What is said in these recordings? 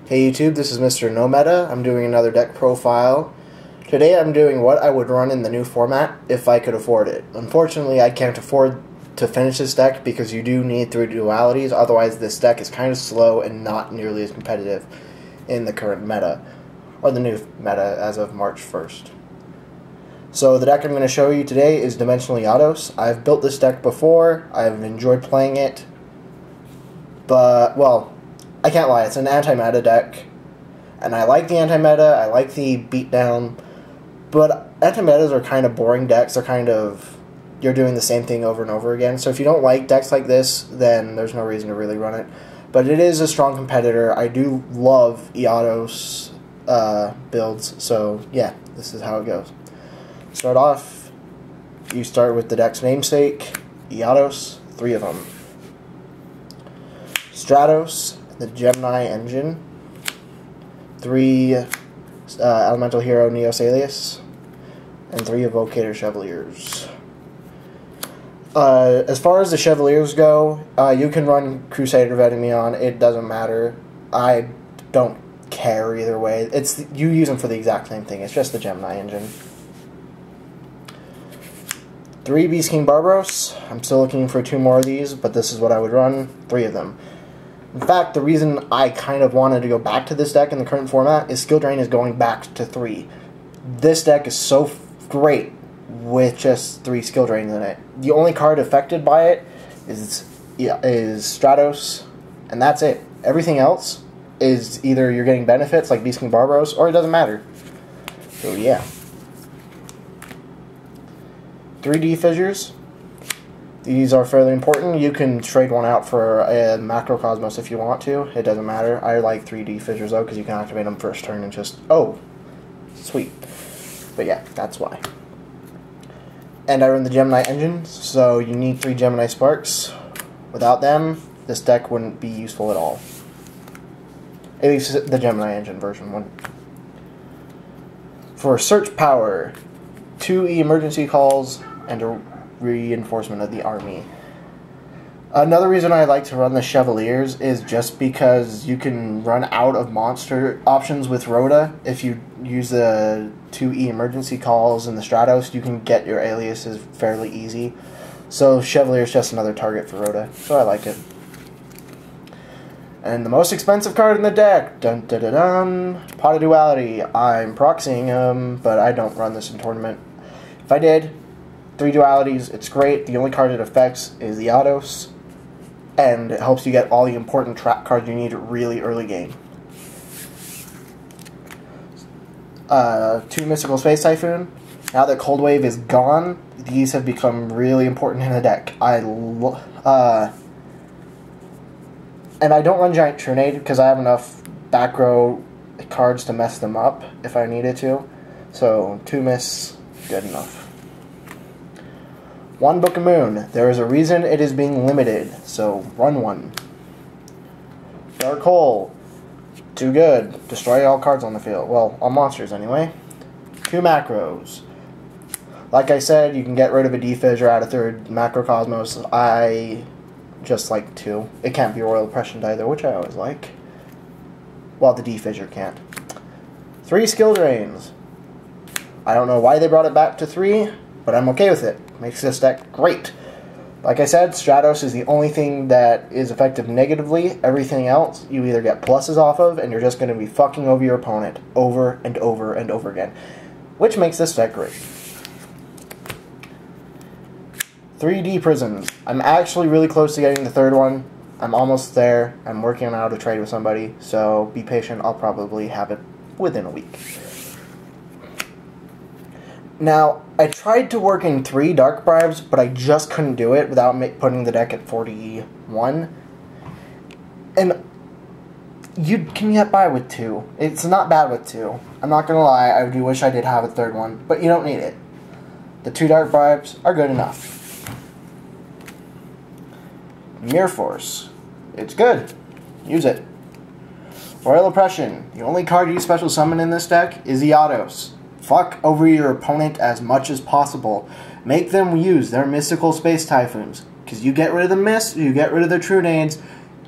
Hey YouTube, this is Mr. No Meta. I'm doing another deck profile. Today I'm doing what I would run in the new format if I could afford it. Unfortunately, I can't afford to finish this deck because you do need 3 dualities, otherwise this deck is kind of slow and not nearly as competitive in the current meta, or the new meta as of March 1st. So the deck I'm going to show you today is Dimensional Eatos. I've built this deck before, I've enjoyed playing it, but, well, I can't lie, it's an anti-meta deck, and I like the anti-meta, I like the beatdown, but anti-metas are kind of boring decks. They're kind of, you're doing the same thing over and over again, so if you don't like decks like this, then there's no reason to really run it. But it is a strong competitor. I do love Eatos builds, so yeah, this is how it goes. Start off, you start with the deck's namesake, Eatos, 3 of them. Stratos, the Gemini engine, 3 elemental hero Neos, and 3 evocator chevaliers. As far as the chevaliers go, you can run Crusader of Endymion. It doesn't matter. I don't care either way. You use them for the exact same thing. It's just the Gemini engine. 3 Beast King Barbaros. I'm still looking for 2 more of these, but this is what I would run. 3 of them. In fact, the reason I kind of wanted to go back to this deck in the current format is skill drain is going back to 3. This deck is so great with just 3 skill drains in it. The only card affected by it is Stratos, and that's it. Everything else is either you're getting benefits like Beast King Barbaros, or it doesn't matter. So yeah. 3D fissures. These are fairly important. You can trade one out for a Macrocosmos if you want to. It doesn't matter. I like 3D fissures though because you can activate them first turn and just, oh, sweet. But yeah, that's why. And I run the Gemini engine, so you need 3 Gemini Sparks. Without them, this deck wouldn't be useful at all. At least the Gemini engine version one. For search power, 2 emergency calls and a reinforcement of the army. Another reason I like to run the Chevaliers is just because you can run out of monster options with Rhoda. If you use the 2 emergency calls and the Stratos, you can get your aliases fairly easy. So Chevalier is just another target for Rhoda, so I like it. And the most expensive card in the deck, dun dun dun dun, Pot of Duality. I'm proxying him, but I don't run this in tournament. If I did, 3 dualities, it's great. The only card it affects is the Eatos, and it helps you get all the important trap cards you need really early game. 2 Mystical Space Typhoon. Now that Cold Wave is gone, these have become really important in the deck. And I don't run Giant Trunade because I have enough back row cards to mess them up if I needed to. So 2 miss, good enough. 1 Book of Moon. There is a reason it is being limited, so run 1. Dark Hole. Too good. Destroy all cards on the field. Well, all monsters anyway. 2 macros. Like I said, you can get rid of a D-Fissure out of 3rd Macrocosmos. I just like 2. It can't be Royal Prescient either, which I always like. Well, the D-Fissure can't. 3 skill drains. I don't know why they brought it back to 3, but I'm okay with it. Makes this deck great. Like I said, Stratos is the only thing that is effective negatively. Everything else you either get pluses off of, and you're just going to be fucking over your opponent over and over and over again. Which makes this deck great. 3D Prisons. I'm actually really close to getting the 3rd one. I'm almost there. I'm working on how to trade with somebody, so be patient. I'll probably have it within a week. Now, I tried to work in 3 Dark Bribes, but I just couldn't do it without putting the deck at 41. And you can get by with 2. It's not bad with 2. I'm not going to lie, I do wish I did have a 3rd one, but you don't need it. The 2 Dark Bribes are good enough. Mirror Force. It's good. Use it. Royal Oppression. The only card you special summon in this deck is Eatos. Fuck over your opponent as much as possible. Make them use their Mystical Space Typhoons. Because you get rid of the Mist, you get rid of the Trunades,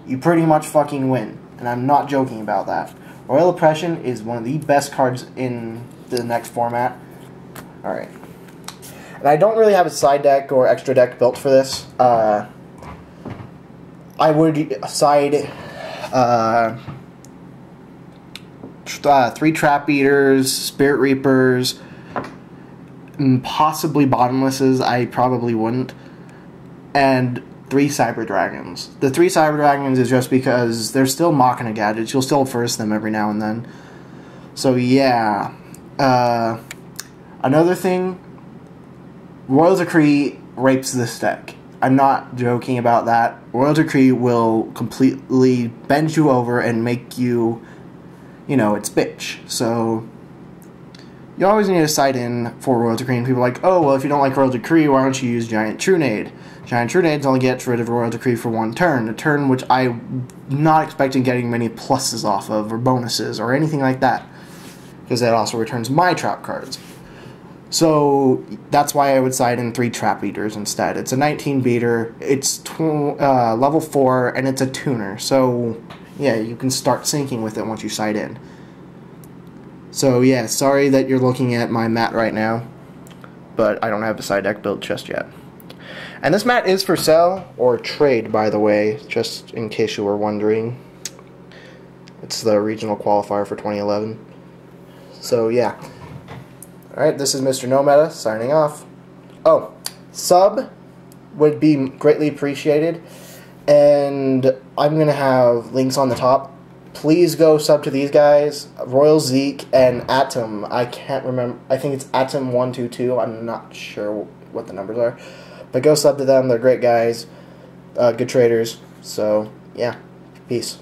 you pretty much fucking win. And I'm not joking about that. Royal Oppression is one of the best cards in the next format. Alright. And I don't really have a side deck or extra deck built for this. I would side 3 Trap Eaters, Spirit Reapers, and possibly Bottomlesses. I probably wouldn't. And 3 Cyber Dragons. The 3 Cyber Dragons is just because they're still Machina gadgets. You'll still first them every now and then. So yeah. Another thing, Royal Decree rapes this deck. I'm not joking about that. Royal Decree will completely bend you over and make you, its bitch. So you always need to side in for Royal Decree, and people are like, oh, well, if you don't like Royal Decree, why don't you use Giant Trunade? Giant Trunades only gets rid of Royal Decree for 1 turn, a turn which I'm not expecting getting many pluses off of, or bonuses, or anything like that, because that also returns my trap cards. So that's why I would side in 3 Trap Eaters instead. It's a 19 beater, it's level 4, and it's a tuner, so yeah, you can start syncing with it once you side in. So yeah, sorry that you're looking at my mat right now, but I don't have a side deck built just yet. And this mat is for sale or trade, by the way, just in case you were wondering. It's the regional qualifier for 2011. So yeah. Alright, this is Mr. No Meta signing off. Oh, sub would be greatly appreciated, and I'm going to have links on the top. Please go sub to these guys, Royal Zeke and Atom. I can't remember. I think it's Atom122. I'm not sure what the numbers are. But go sub to them. They're great guys. Good traders. So, yeah. Peace.